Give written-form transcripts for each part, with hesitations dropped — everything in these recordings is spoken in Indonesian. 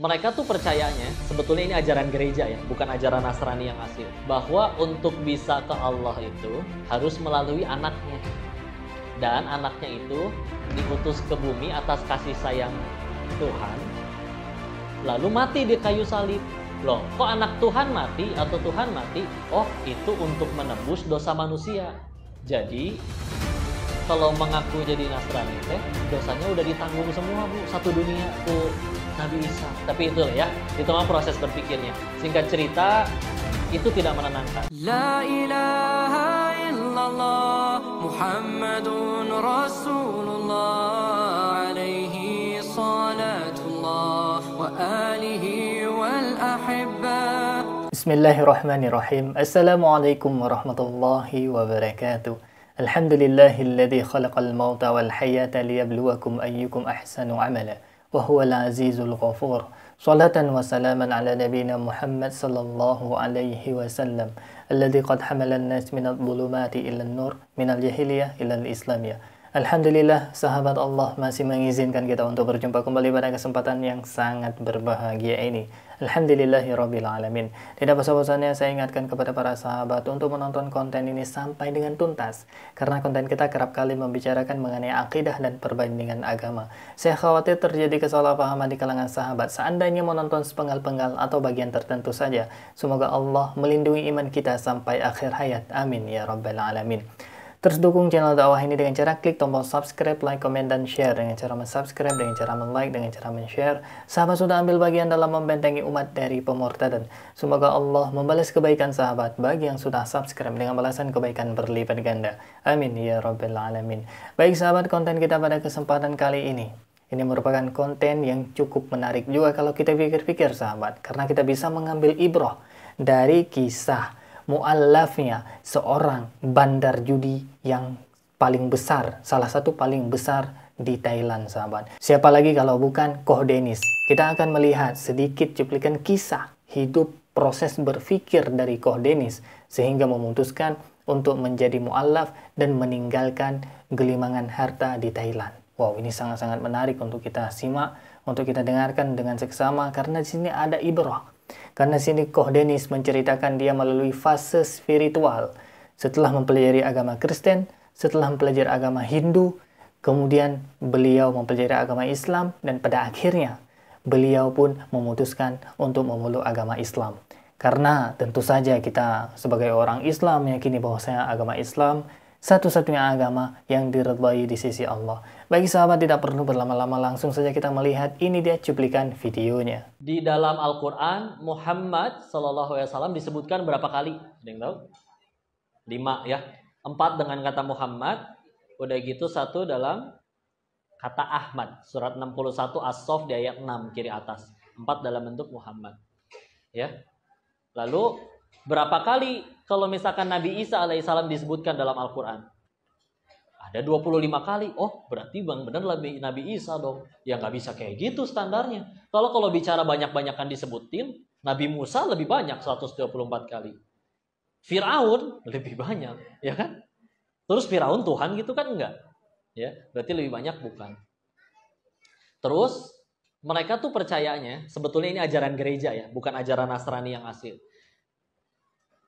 Mereka tuh percayanya, sebetulnya ini ajaran gereja ya, bukan ajaran Nasrani yang asli. Bahwa untuk bisa ke Allah itu harus melalui anaknya. Dan anaknya itu diutus ke bumi atas kasih sayang Tuhan. Lalu mati di kayu salib. Loh, kok anak Tuhan mati atau Tuhan mati? Oh, itu untuk menebus dosa manusia. Jadi, kalau mengaku jadi Nasrani dosanya udah ditanggung semua, Bu. Satu dunia tuh Nabi Isa. Tapi itu ya, itu mah proses berpikirnya. Singkat cerita, itu tidak menenangkan. La ilaha illallah Muhammadun Rasulullah alaihi salatullah wa alihi wal ahibba. Bismillahirrahmanirrahim. Assalamualaikum warahmatullahi wabarakatuh. Alhamdulillahilladzi khalaqal mauta wal hayata liyabluwakum ayyukum ahsanu amala wa huwal azizul ghafur. Salatan wa salaman ala nabiyyina Muhammad sallallahu alaihi wasallam alladzi qad hamala an-nas minadh dhulumati ila an-nur minal jahiliyah ila al-islamiyah. Alhamdulillah, sahabat Allah masih mengizinkan kita untuk berjumpa kembali pada kesempatan yang sangat berbahagia ini. Alhamdulillahirabbil alamin. Tidak bosan-bosannya saya ingatkan kepada para sahabat untuk menonton konten ini sampai dengan tuntas, karena konten kita kerap kali membicarakan mengenai akidah dan perbandingan agama. Saya khawatir terjadi kesalahpahaman di kalangan sahabat seandainya menonton sepenggal-penggal atau bagian tertentu saja. Semoga Allah melindungi iman kita sampai akhir hayat. Amin ya rabbal alamin. Terus dukung channel dakwah ini dengan cara klik tombol subscribe, like, komen, dan share. Dengan cara subscribe, dengan cara like, dengan cara share, sahabat sudah ambil bagian dalam membentengi umat dari pemurtadan. Semoga Allah membalas kebaikan sahabat bagi yang sudah subscribe dengan balasan kebaikan berlipat ganda. Amin ya rabbal alamin. Baik sahabat, konten kita pada kesempatan kali ini merupakan konten yang cukup menarik juga kalau kita pikir-pikir sahabat, karena kita bisa mengambil ibrah dari kisah mu'allafnya seorang bandar judi yang paling besar, salah satu paling besar di Thailand sahabat. Siapa lagi kalau bukan Koh Dennis. Kita akan melihat sedikit cuplikan kisah hidup, proses berpikir dari Koh Dennis sehingga memutuskan untuk menjadi mu'allaf dan meninggalkan gelimangan harta di Thailand. Wow, ini sangat-sangat menarik untuk kita simak, untuk kita dengarkan dengan seksama, karena di sini ada ibrah. Karena sini Koh Dennis menceritakan dia melalui fase spiritual setelah mempelajari agama Kristen, setelah mempelajari agama Hindu, kemudian beliau mempelajari agama Islam, dan pada akhirnya beliau pun memutuskan untuk memeluk agama Islam. Karena tentu saja kita sebagai orang Islam meyakini bahwasanya agama Islam satu-satunya agama yang diridhai di sisi Allah. Bagi sahabat, tidak perlu berlama-lama, langsung saja kita melihat. Ini dia cuplikan videonya. Di dalam Al-Quran, Muhammad SAW disebutkan berapa kali? Ada yang tahu? 5 ya. 4 dengan kata Muhammad. Udah gitu 1 dalam kata Ahmad. Surat 61 As-Sof di ayat 6 kiri atas. 4 dalam bentuk Muhammad. Ya. Lalu berapa kali kalau misalkan Nabi Isa alaihissalam disebutkan dalam Al-Quran? Ada 25 kali. Oh, berarti benar Nabi Isa dong. Ya nggak bisa kayak gitu standarnya. Kalau bicara banyak-banyakan disebutin, Nabi Musa lebih banyak 124 kali. Firaun lebih banyak, ya kan? Terus Firaun Tuhan gitu kan enggak? Ya, berarti lebih banyak bukan. Terus mereka tuh percayanya, sebetulnya ini ajaran gereja ya, bukan ajaran Nasrani yang asli.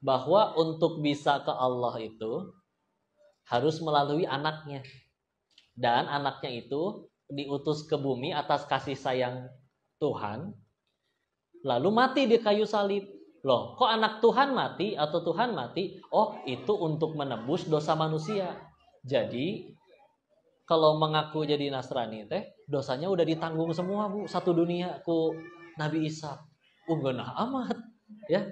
Bahwa untuk bisa ke Allah itu harus melalui anaknya. Dan anaknya itu diutus ke bumi atas kasih sayang Tuhan. Lalu mati di kayu salib. Loh, kok anak Tuhan mati atau Tuhan mati? Oh, itu untuk menebus dosa manusia. Jadi, kalau mengaku jadi Nasrani dosanya udah ditanggung semua, Bu. Satu dunia ku Nabi Isa. Genah amat. Ya.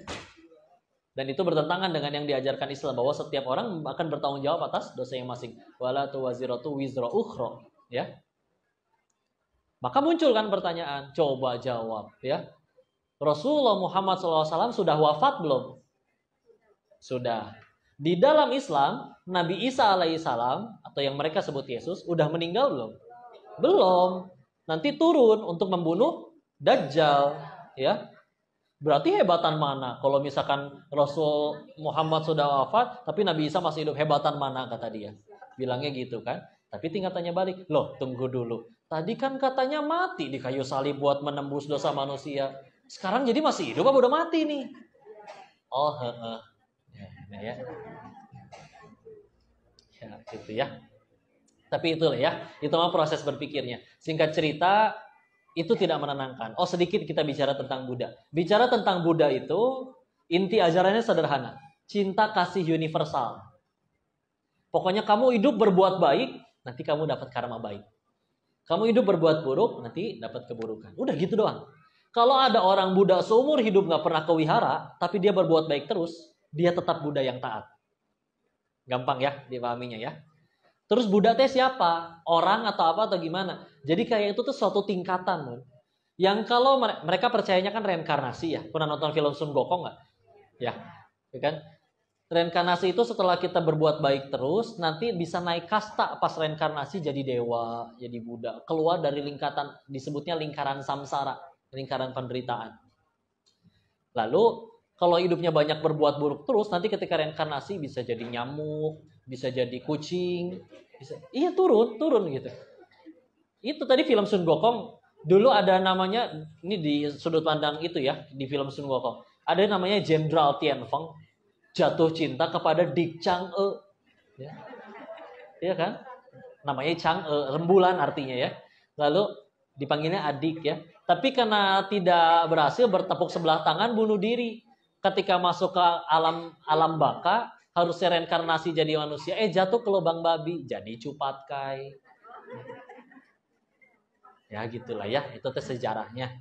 Dan itu bertentangan dengan yang diajarkan Islam, bahwa setiap orang akan bertanggung jawab atas dosanya masing. Wala tuwaziratu wizra ukhra, ya. Maka muncul kan pertanyaan, coba jawab, ya. Rasulullah Muhammad SAW sudah wafat belum? Sudah. Di dalam Islam, Nabi Isa alaihissalam atau yang mereka sebut Yesus udah meninggal belum? Belum. Nanti turun untuk membunuh Dajjal, ya. Berarti hebatan mana? Kalau misalkan Rasul Muhammad sudah wafat, tapi Nabi Isa masih hidup, hebatan mana kata dia? Bilangnya gitu kan? Tapi tinggal tanya balik, loh tunggu dulu. Tadi kan katanya mati di kayu salib buat menembus dosa manusia. Sekarang jadi masih hidup apa udah mati nih? Oh, heeh. Ya. Ya, gitu ya. Tapi itulah ya, itu mah proses berpikirnya. Singkat cerita, itu tidak menenangkan. Oh, sedikit kita bicara tentang Buddha. Bicara tentang Buddha itu, inti ajarannya sederhana. Cinta kasih universal. Pokoknya kamu hidup berbuat baik, nanti kamu dapat karma baik. Kamu hidup berbuat buruk, nanti dapat keburukan. Udah gitu doang. Kalau ada orang Buddha seumur hidup nggak pernah ke wihara, tapi dia berbuat baik terus, dia tetap Buddha yang taat. Gampang ya dipahaminya ya. Terus Buddha teh siapa? Orang atau apa atau gimana? Jadi kayak itu tuh suatu tingkatan. Yang kalau mereka percayanya kan reinkarnasi ya. Pernah nonton film Sun Gokong nggak? Ya kan? Reinkarnasi itu setelah kita berbuat baik terus, nanti bisa naik kasta pas reinkarnasi jadi dewa, jadi Buddha. Keluar dari lingkaran, disebutnya lingkaran samsara, lingkaran penderitaan. Lalu, kalau hidupnya banyak berbuat buruk terus, nanti ketika reinkarnasi bisa jadi nyamuk, bisa jadi kucing, iya turun gitu. Itu tadi film Sun Gokong, dulu ada namanya, ini di sudut pandang itu ya, di film Sun Gokong. Ada namanya Jenderal Tianfeng. Jatuh cinta kepada Dik Chang'e, ya. Iya kan? Namanya Chang'e, rembulan artinya ya. Lalu dipanggilnya adik ya. Tapi karena tidak berhasil bertepuk sebelah tangan bunuh diri. Ketika masuk ke alam baka, harusnya reinkarnasi jadi manusia. Jatuh ke lubang babi, jadi Cupatkai. Ya gitulah ya. Itu tuh sejarahnya.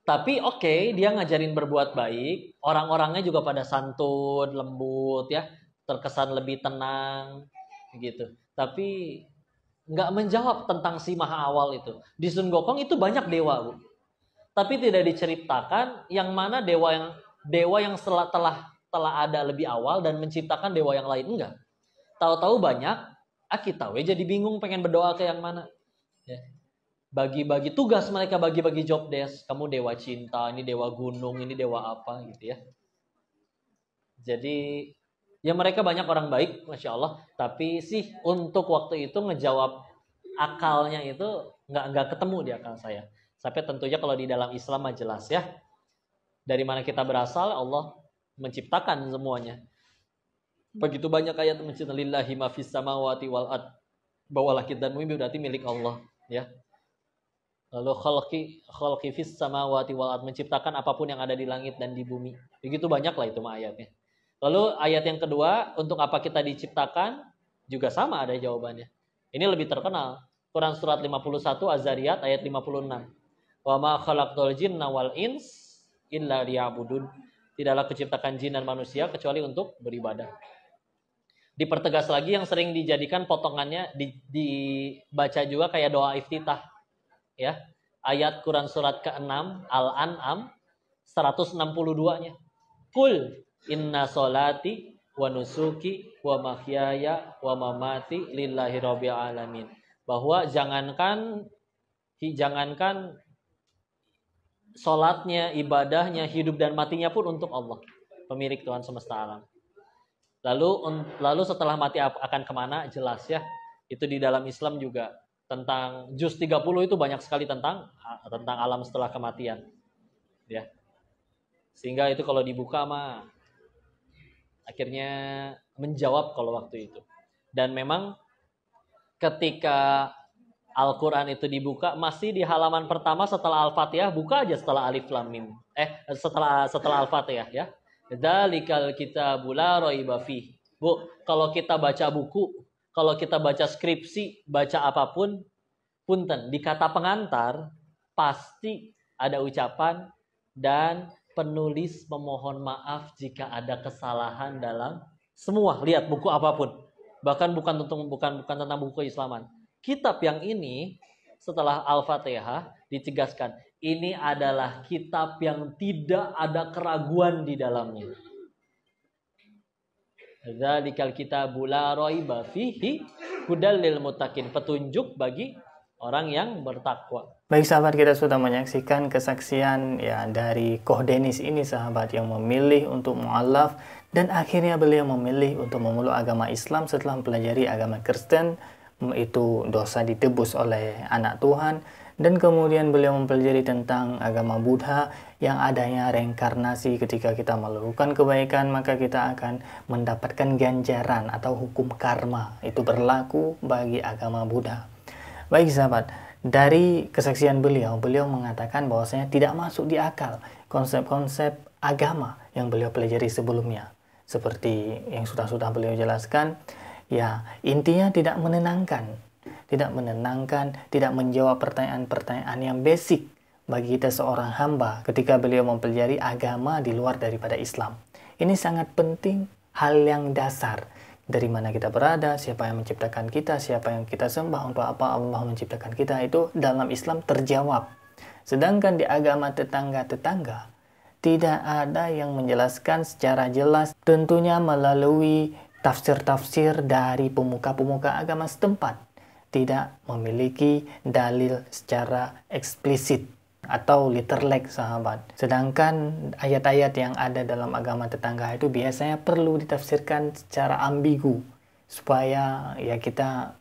Tapi oke, dia ngajarin berbuat baik, orang-orangnya juga pada santun, lembut ya, terkesan lebih tenang gitu. Tapi nggak menjawab tentang si maha awal itu. Di Sun Gokong itu banyak dewa, Bu. Tapi tidak diceritakan yang mana dewa yang telah ada lebih awal dan menciptakan dewa yang lain, enggak. Tahu-tahu banyak, kita jadi bingung pengen berdoa ke yang mana. Ya. Bagi-bagi tugas mereka, bagi-bagi job desk. Kamu dewa cinta, ini dewa gunung, ini dewa apa gitu ya. Jadi ya mereka banyak orang baik, Masya Allah. Tapi sih untuk waktu itu ngejawab akalnya itu nggak ketemu di akal saya. Sampai tentunya kalau di dalam Islam mah jelas ya. Dari mana kita berasal, Allah menciptakan semuanya. Begitu banyak ayat menciptakan lillahi ma fis samawati wal ard. Bahwa langit dan bumi berarti milik Allah ya. Lalu khalqi fis samawati wal ard, menciptakan apapun yang ada di langit dan di bumi. Begitu banyak lah itu mah ayatnya. Lalu ayat yang kedua, untuk apa kita diciptakan? Juga sama ada jawabannya. Ini lebih terkenal. Quran surat 51 Az-Zariyat ayat 56. Wa ma khalaqtul jinna wal ins illa liya'budun. Tidaklah kuciptakan jin dan manusia kecuali untuk beribadah. Dipertegas lagi yang sering dijadikan potongannya dibaca juga kayak doa iftitah. Ya, ayat Quran surat ke-6 Al-An'am 162-nya. Qul inna sholati wa nusuki wa mahyaya wa mamati lillahi rabbil alamin. Bahwa jangankan salatnya, ibadahnya, hidup dan matinya pun untuk Allah, pemilik Tuhan semesta alam. Lalu setelah mati akan kemana? Jelas ya. Itu di dalam Islam juga. Tentang juz 30 itu banyak sekali tentang alam setelah kematian. Ya. Sehingga itu kalau dibuka mah akhirnya menjawab kalau waktu itu. Dan memang ketika Al-Qur'an itu dibuka masih di halaman pertama setelah Al-Fatihah, buka aja setelah Alif Lam Mim. Setelah Al-Fatihah ya. Dzalikal kitabul la raiba fihi. Bu, kalau kita baca buku, kalau kita baca skripsi, baca apapun, punten, di kata pengantar, pasti ada ucapan dan penulis memohon maaf jika ada kesalahan dalam semua. Lihat buku apapun. Bahkan bukan tentang buku Islaman. Kitab yang ini, setelah Al-Fatihah, ditegaskan, ini adalah kitab yang tidak ada keraguan di dalamnya. Dzalikal kitabul la raiba fihi hudal lil muttaqin, petunjuk bagi orang yang bertakwa. Baik sahabat, kita sudah menyaksikan kesaksian ya dari Koh Denis ini, sahabat yang memilih untuk mu'alaf dan akhirnya beliau memilih untuk memeluk agama Islam setelah mempelajari agama Kristen itu dosa ditebus oleh anak Tuhan. Dan kemudian beliau mempelajari tentang agama Buddha yang adanya reinkarnasi. Ketika kita melakukan kebaikan maka kita akan mendapatkan ganjaran atau hukum karma. Itu berlaku bagi agama Buddha. Baik sahabat, dari kesaksian beliau mengatakan bahwasanya tidak masuk di akal konsep-konsep agama yang beliau pelajari sebelumnya. Seperti yang sudah beliau jelaskan, ya intinya tidak menenangkan, tidak menjawab pertanyaan-pertanyaan yang basic bagi kita seorang hamba ketika beliau mempelajari agama di luar daripada Islam. Ini sangat penting, hal yang dasar. Dari mana kita berada, siapa yang menciptakan kita, siapa yang kita sembah, untuk apa Allah menciptakan kita, itu dalam Islam terjawab. Sedangkan di agama tetangga-tetangga tidak ada yang menjelaskan secara jelas, tentunya melalui tafsir-tafsir dari pemuka-pemuka agama setempat. Tidak memiliki dalil secara eksplisit atau literlek sahabat. Sedangkan ayat-ayat yang ada dalam agama tetangga itu biasanya perlu ditafsirkan secara ambigu supaya ya kita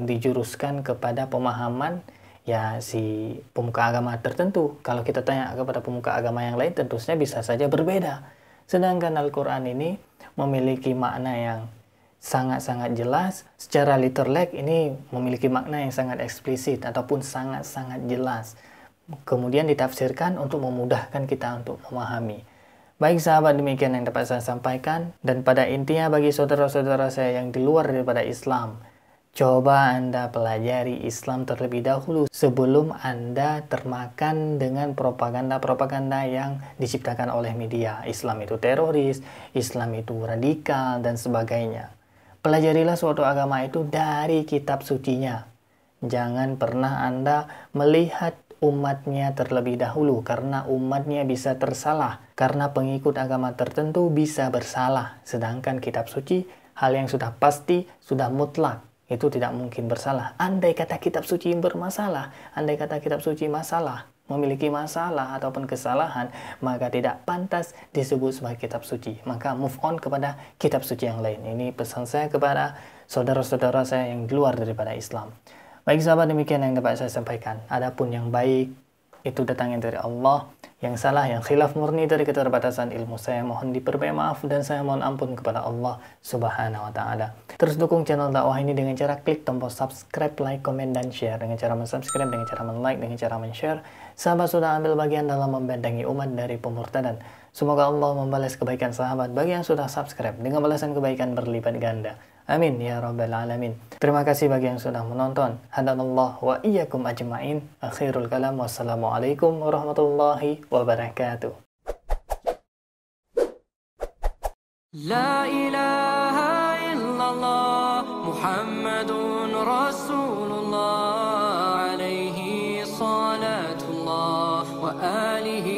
dijuruskan kepada pemahaman ya si pemuka agama tertentu. Kalau kita tanya kepada pemuka agama yang lain tentunya bisa saja berbeda. Sedangkan Al-Quran ini memiliki makna yang sangat-sangat jelas. Secara literlek ini memiliki makna yang sangat eksplisit ataupun sangat-sangat jelas. Kemudian ditafsirkan untuk memudahkan kita untuk memahami. Baik sahabat, demikian yang dapat saya sampaikan. Dan pada intinya bagi saudara-saudara saya yang di luar daripada Islam, coba Anda pelajari Islam terlebih dahulu sebelum Anda termakan dengan propaganda-propaganda yang diciptakan oleh media. Islam itu teroris, Islam itu radikal, dan sebagainya. Pelajarilah suatu agama itu dari kitab sucinya. Jangan pernah Anda melihat umatnya terlebih dahulu, karena umatnya bisa tersalah, karena pengikut agama tertentu bisa bersalah. Sedangkan kitab suci, hal yang sudah pasti, sudah mutlak, itu tidak mungkin bersalah. Andai kata kitab suci bermasalah, andai kata kitab suci memiliki masalah ataupun kesalahan, maka tidak pantas disebut sebagai kitab suci. Maka move on kepada kitab suci yang lain. Ini pesan saya kepada saudara-saudara saya yang di luar daripada Islam. Baik sahabat, demikian yang dapat saya sampaikan. Adapun yang baik itu datangnya dari Allah, yang salah, yang khilaf murni dari keterbatasan ilmu, saya mohon diperbaiki maaf dan saya mohon ampun kepada Allah Subhanahu wa taala. Terus dukung channel dakwah ini dengan cara klik tombol subscribe, like, komen, dan share. Dengan cara mensubscribe, dengan cara men-like, dengan cara men-share, sahabat sudah ambil bagian dalam membentengi umat dari pemurtadan. Semoga Allah membalas kebaikan sahabat bagi yang sudah subscribe dengan balasan kebaikan berlipat ganda. Amin ya rabbal alamin. Terima kasih bagi yang sudah menonton. Hadanallah wa iyyakum ajma'in. Akhirul kalam, wassalamualaikum warahmatullahi wabarakatuh. La ilaha illallah Muhammadun Rasulullah alaihi salatullah wa alihi